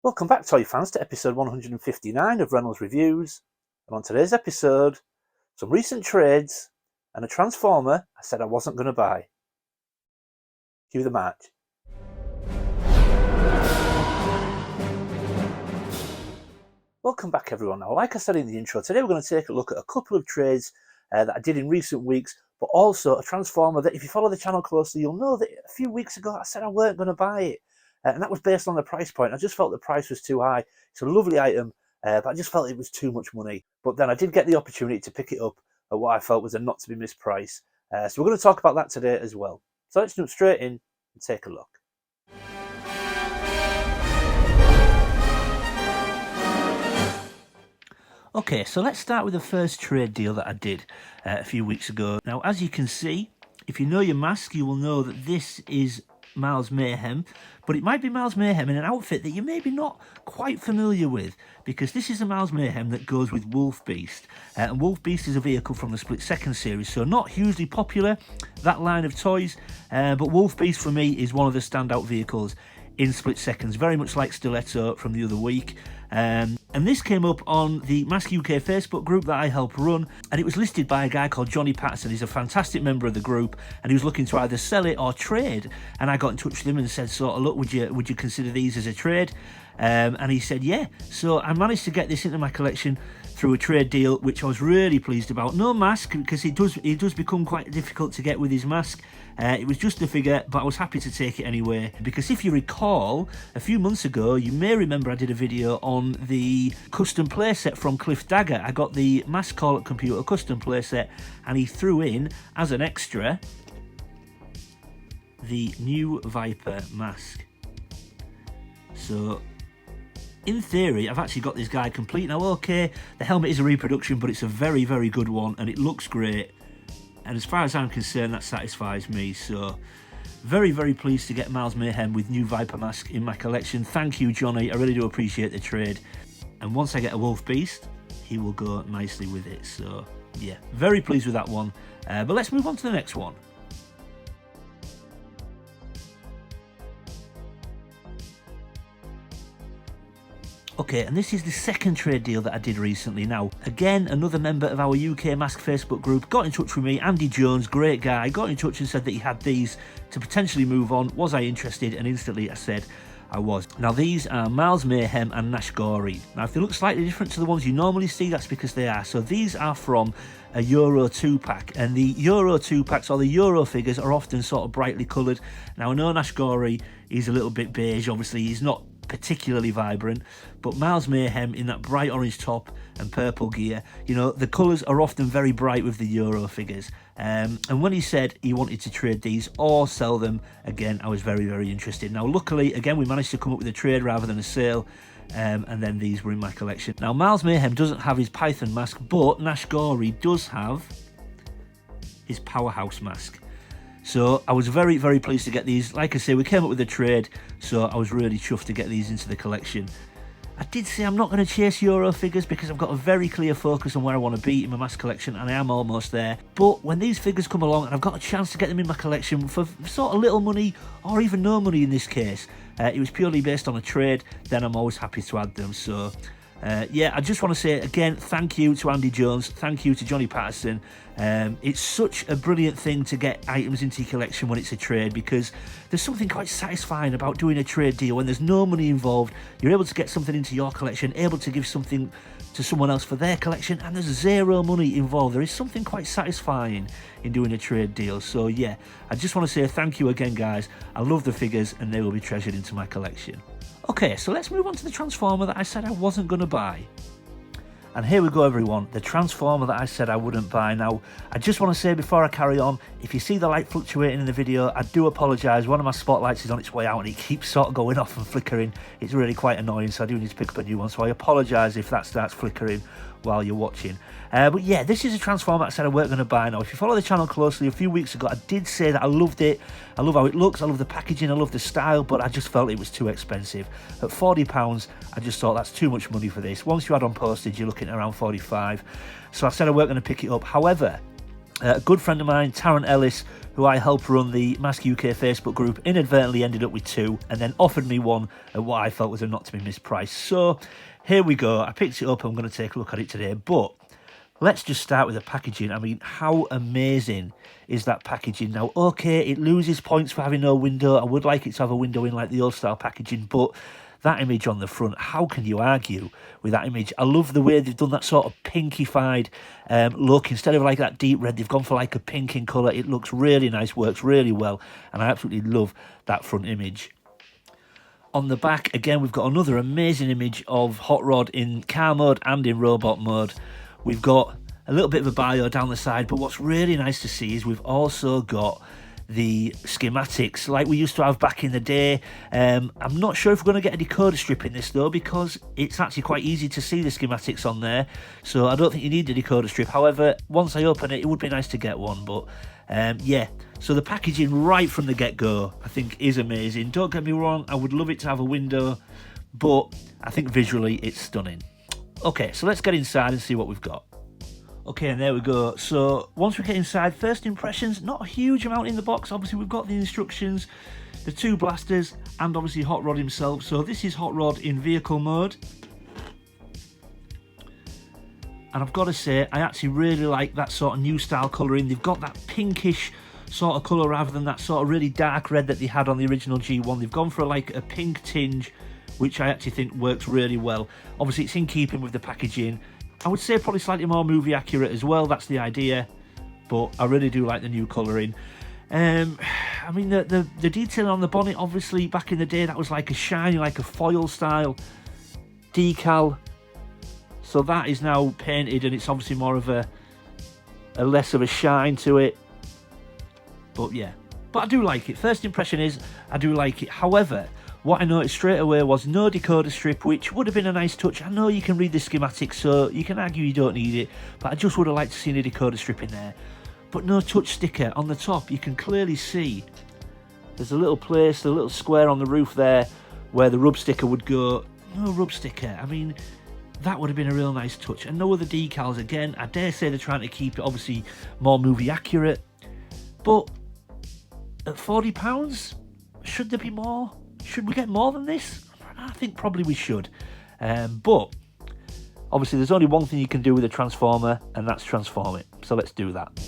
Welcome back, toy fans, to episode 159 of Reynolds Reviews. And on today's episode, some recent trades and a Transformer I said I wasn't going to buy. Cue the march. Welcome back, everyone. Now, like I said in the intro, today we're going to take a look at a couple of trades that I did in recent weeks, but also a Transformer that, if you follow the channel closely, you'll know that a few weeks ago I said I weren't going to buy it. And that was based on the price point. I just felt the price was too high. It's a lovely item, but I just felt it was too much money. But then I did get the opportunity to pick it up at what I felt was a not-to-be-missed price. So we're going to talk about that today as well. So let's jump straight in and take a look. Okay, so let's start with the first trade deal that I did a few weeks ago. Now, as you can see, if you know your mask, you will know that this is Miles Mayhem, but it might be Miles Mayhem in an outfit that you may be not quite familiar with, because this is a Miles Mayhem that goes with Wolf Beast, and Wolf Beast is a vehicle from the Split Second series, so not hugely popular, that line of toys, but Wolf Beast for me is one of the standout vehicles in Split Seconds, very much like Stiletto from the other week. And this came up on the Mask UK Facebook group that I help run, and it was listed by a guy called Johnny Patterson. He's a fantastic member of the group, and he was looking to either sell it or trade. And I got in touch with him and said, sort of, look, would you consider these as a trade? And he said, yeah. So I managed to get this into my collection through a trade deal, which I was really pleased about. No mask, because it does become quite difficult to get with his mask. It was just a figure, but I was happy to take it anyway, because if you recall, a few months ago, you may remember I did a video on the custom playset from Cliff Dagger. I got the Mask Call at Computer custom playset, and he threw in, as an extra, the new Viper mask. So, in theory, I've actually got this guy complete. Now, okay, the helmet is a reproduction, but it's a very, very good one, and it looks great. And as far as I'm concerned, that satisfies me. So, very, very pleased to get Miles Mayhem with new Viper mask in my collection. Thank you, Johnny. I really do appreciate the trade. And once I get a Wolf Beast, he will go nicely with it. So, yeah, very pleased with that one. But let's move on to the next one. Okay, and this is the second trade deal that I did recently. Now, again, another member of our UK Mask Facebook group got in touch with me, Andy Jones, great guy, got in touch and said that he had these to potentially move on. Was I interested? And instantly I said I was. Now, these are Miles Mayhem and Nash Gory. Now, if they look slightly different to the ones you normally see, that's because they are. So these are from a Euro 2-pack, and the Euro 2-packs, or the Euro figures, are often sort of brightly coloured. Now, I know Nash Gory is a little bit beige, obviously, he's not particularly vibrant, but Miles Mayhem in that bright orange top and purple gear, you know, the colours are often very bright with the Euro figures. And when he said he wanted to trade these or sell them, again, I was very, very interested. Now, luckily, again, we managed to come up with a trade rather than a sale, and then these were in my collection. Now, Miles Mayhem doesn't have his Python mask, but Nash Gory does have his Powerhouse mask. So I was very, very pleased to get these. Like I say, we came up with a trade, so I was really chuffed to get these into the collection. I did say I'm not going to chase Euro figures because I've got a very clear focus on where I want to be in my mask collection, and I am almost there. But when these figures come along and I've got a chance to get them in my collection for sort of little money, or even no money in this case, it was purely based on a trade, then I'm always happy to add them. So yeah, I just want to say again, thank you to Andy Jones, thank you to Johnny Patterson. It's such a brilliant thing to get items into your collection when it's a trade, because there's something quite satisfying about doing a trade deal when there's no money involved. You're able to get something into your collection, able to give something to someone else for their collection, and there's zero money involved. There is something quite satisfying in doing a trade deal. So yeah, I just want to say thank you again, guys. I love the figures and they will be treasured into my collection. Okay, so let's move on to the Transformer that I said I wasn't going to buy. And here we go, everyone, the Transformer that I said I wouldn't buy. Now, I just want to say before I carry on, if you see the light fluctuating in the video, I do apologise. One of my spotlights is on its way out and it keeps sort of going off and flickering. It's really quite annoying, so I do need to pick up a new one. So I apologise if that starts flickering while you're watching. But yeah, this is a Transformer I said I weren't going to buy. Now, if you follow the channel closely, a few weeks ago, I did say that I loved it. I love how it looks, I love the packaging, I love the style, but I just felt it was too expensive. At £40, I just thought that's too much money for this. Once you add on postage, you're looking at around 45. So I said I weren't going to pick it up. However, A good friend of mine, Tarrant Ellis, who I help run the Mask UK Facebook group, inadvertently ended up with 2 and then offered me one at what I felt was a not to be missed price. So here we go. I picked it up. I'm going to take a look at it today. But let's just start with the packaging. I mean, how amazing is that packaging? Now, okay, it loses points for having no window. I would like it to have a window in like the old style packaging, but that image on the front, how can you argue with that image? I love the way they've done that sort of pinkified look. Instead of like that deep red, they've gone for like a pink in colour. It looks really nice, works really well, and I absolutely love that front image. On the back, again, we've got another amazing image of Hot Rod in car mode and in robot mode. We've got a little bit of a bio down the side, but what's really nice to see is we've also got the schematics like we used to have back in the day. I'm not sure if we're going to get a decoder strip in this though, because it's actually quite easy to see the schematics on there, so I don't think you need a decoder strip. However, once I open it, it would be nice to get one. But yeah, so the packaging right from the get-go I think is amazing. Don't get me wrong, I would love it to have a window, but I think visually it's stunning. Okay, so let's get inside and see what we've got. Okay, and there we go. So once we get inside, first impressions, not a huge amount in the box. Obviously, we've got the instructions, the 2 blasters, and obviously Hot Rod himself. So this is Hot Rod in vehicle mode. And I've got to say, I actually really like that sort of new style colouring. They've got that pinkish sort of colour rather than that sort of really dark red that they had on the original G1. They've gone for like a pink tinge, which I actually think works really well. Obviously, it's in keeping with the packaging. I would say probably slightly more movie accurate as well, that's the idea, but I really do like the new colouring. I mean, the detail on the bonnet, obviously back in the day that was like a shiny, like a foil style decal, so that is now painted and it's obviously more of a less of a shine to it. But yeah, but I do like it. First impression is I do like it. However, what I noticed straight away was no decoder strip, which would have been a nice touch. I know you can read the schematics, so you can argue you don't need it, but I just would have liked to see a decoder strip in there. But no touch sticker. On the top, you can clearly see there's a little place, a little square on the roof there where the rub sticker would go. No rub sticker. I mean, that would have been a real nice touch. And no other decals. Again, I dare say they're trying to keep it obviously more movie accurate, but at £40, should there be more? Should we get more than this? I think probably we should. But obviously there's only one thing you can do with a transformer, and that's transform it. So let's do that.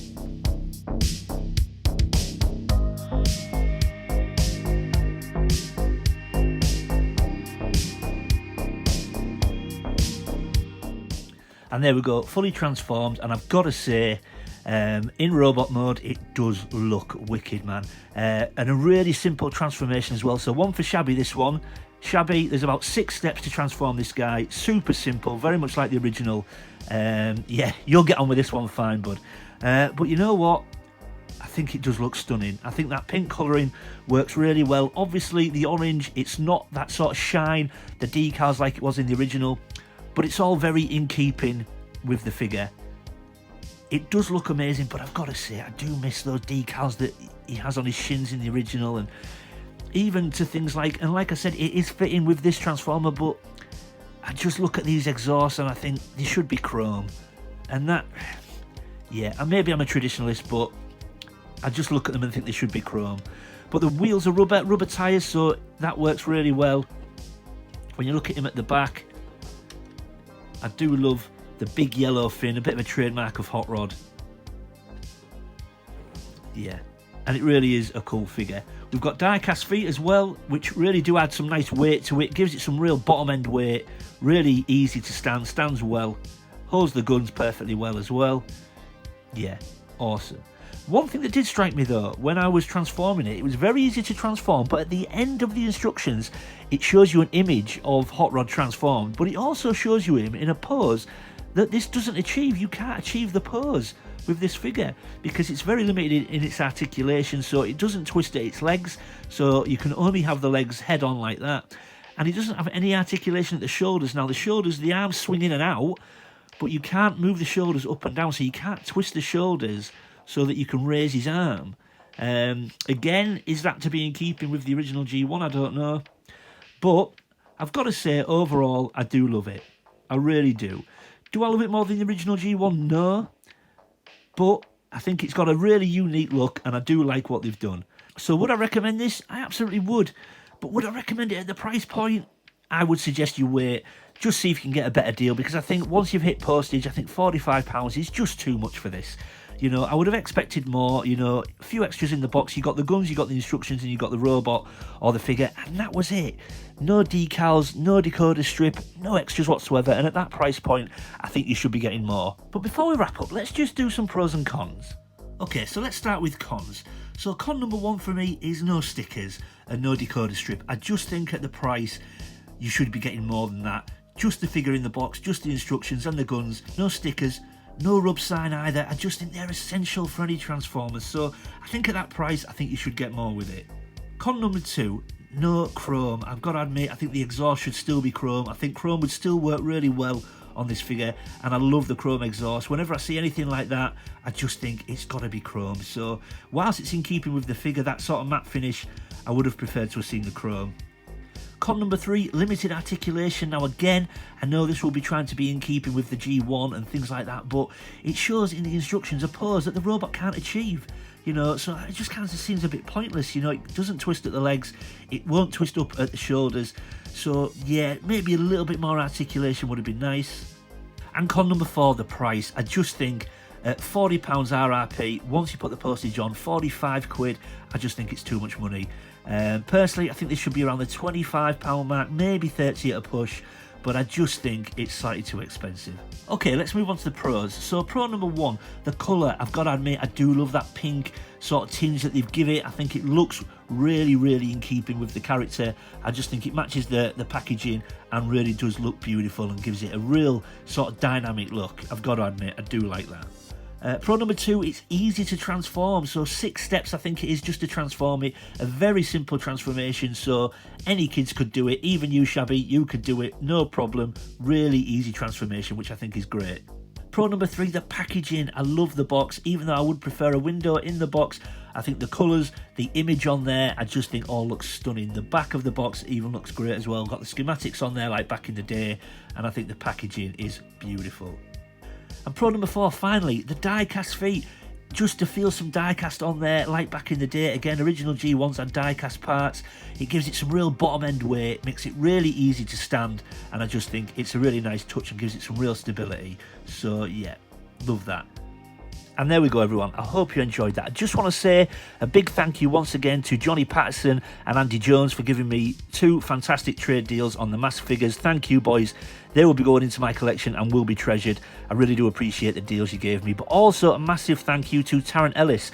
And there we go, fully transformed, and I've got to say, in robot mode, it does look wicked, man. And a really simple transformation as well. So one for Shabby, this one. Shabby, there's about 6 steps to transform this guy. Super simple, very much like the original. Yeah, you'll get on with this one fine, bud. But you know what? I think it does look stunning. I think that pink colouring works really well. Obviously, the orange, it's not that sort of shine, the decals like it was in the original, but it's all very in keeping with the figure. It does look amazing, but I've got to say, I do miss those decals that he has on his shins in the original, and even to things like, and like I said, it is fitting with this Transformer, but I just look at these exhausts and I think they should be chrome. And that, yeah, and maybe I'm a traditionalist, but I just look at them and think they should be chrome. But the wheels are rubber tyres, so that works really well. When you look at him at the back, I do love the big yellow fin, a bit of a trademark of Hot Rod. Yeah, and it really is a cool figure. We've got die-cast feet as well, which really do add some nice weight to it. Gives it some real bottom-end weight. Really easy to stand, stands well. Holds the guns perfectly well as well. Yeah, awesome. One thing that did strike me though, when I was transforming it, it was very easy to transform, but at the end of the instructions, it shows you an image of Hot Rod transformed, but it also shows you him in a pose that this doesn't achieve. You can't achieve the pose with this figure because it's very limited in its articulation, so it doesn't twist at its legs, so you can only have the legs head on like that, and it doesn't have any articulation at the shoulders. Now the shoulders, the arms swing in and out, but you can't move the shoulders up and down, so you can't twist the shoulders so that you can raise his arm. Again, is that to be in keeping with the original G1? I don't know, but I've got to say overall I do love it. I really do. Do I love it more than the original G1? No. But I think it's got a really unique look, and I do like what they've done. So would I recommend this? I absolutely would. But would I recommend it at the price point? I would suggest you wait. Just see if you can get a better deal, because I think once you've hit postage, I think £45 is just too much for this. You know, I would have expected more, you know, a few extras in the box. You got the guns, you got the instructions, and you got the robot or the figure, and that was it. No decals, no decoder strip, no extras whatsoever, and at that price point, I think you should be getting more. But before we wrap up, let's just do some pros and cons. Okay, so let's start with cons. So con number one for me is no stickers and no decoder strip. I just think at the price, you should be getting more than that. Just the figure in the box, just the instructions and the guns, no stickers, no rub sign either. I just think they're essential for any Transformers. So I think at that price, I think you should get more with it. Con number two, no chrome. I've got to admit, I think the exhaust should still be chrome. I think chrome would still work really well on this figure, and I love the chrome exhaust. Whenever I see anything like that, I just think it's got to be chrome. So whilst it's in keeping with the figure, that sort of matte finish, I would have preferred to have seen the chrome. Con number three, limited articulation. Now again, I know this will be trying to be in keeping with the G1 and things like that, but it shows in the instructions a pose that the robot can't achieve. You know, so it just kind of seems a bit pointless. You know, it doesn't twist at the legs, it won't twist up at the shoulders. So yeah, maybe a little bit more articulation would have been nice. And con number four, the price. I just think at £40 RRP, once you put the postage on, 45 quid, I just think it's too much money. Personally, I think this should be around the £25 mark, maybe 30 at a push, but I just think it's slightly too expensive. Okay, let's move on to the pros. So pro number one, the colour. I've got to admit, I do love that pink sort of tinge that they've given it. I think it looks really, really in keeping with the character. I just think it matches the packaging and really does look beautiful and gives it a real sort of dynamic look. I've got to admit, I do like that. Pro number two, it's easy to transform. So 6 steps I think it is just to transform it. A very simple transformation, so any kids could do it. Even you, Shabby, you could do it, no problem. Really easy transformation, which I think is great. Pro number three, the packaging. I love the box, even though I would prefer a window in the box. I think the colours, the image on there, I just think all looks stunning. The back of the box even looks great as well. Got the schematics on there like back in the day, and I think the packaging is beautiful. And pro number four, finally, the die-cast feet. Just to feel some die-cast on there, like back in the day. Again, original G1s had die-cast parts. It gives it some real bottom-end weight, makes it really easy to stand, and I just think it's a really nice touch and gives it some real stability. So, yeah, love that. And there we go, everyone. I hope you enjoyed that. I just want to say a big thank you once again to Johnny Patterson and Andy Jones for giving me 2 fantastic trade deals on the mask figures. Thank you, boys. They will be going into my collection and will be treasured. I really do appreciate the deals you gave me. But also a massive thank you to Tarrant Ellis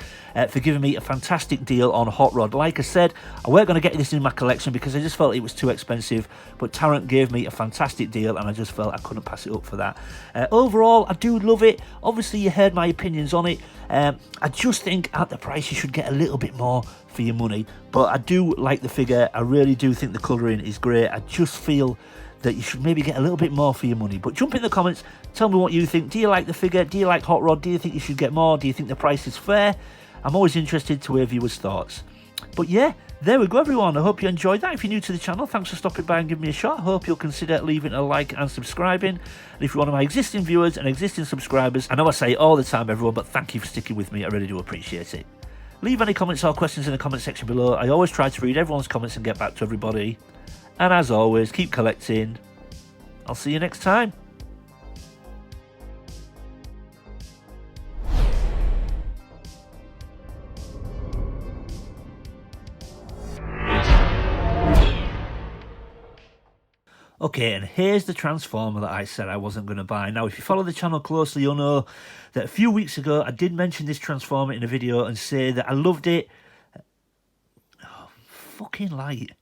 for giving me a fantastic deal on Hot Rod. Like I said, I weren't going to get this in my collection because I just felt it was too expensive. But Tarrant gave me a fantastic deal and I just felt I couldn't pass it up for that. Overall, I do love it. Obviously, you heard my opinions on it. I just think at the price you should get a little bit more for your money. But I do like the figure. I really do think the colouring is great. I just feel that you should maybe get a little bit more for your money. But jump in the comments, tell me what you think. Do you like the figure? Do you like Hot Rod? Do you think you should get more? Do you think the price is fair? I'm always interested to hear viewers' thoughts. But yeah, there we go, everyone. I hope you enjoyed that. If you're new to the channel, thanks for stopping by and giving me a shot. I hope you'll consider leaving a like and subscribing. And if you're one of my existing viewers and existing subscribers, I know I say it all the time, everyone, but thank you for sticking with me. I really do appreciate it. Leave any comments or questions in the comment section below. I always try to read everyone's comments and get back to everybody. And as always, keep collecting. I'll see you next time. Okay, and here's the Transformer that I said I wasn't going to buy. Now, if you follow the channel closely, you'll know that a few weeks ago I did mention this Transformer in a video and say that I loved it. Oh, fucking light.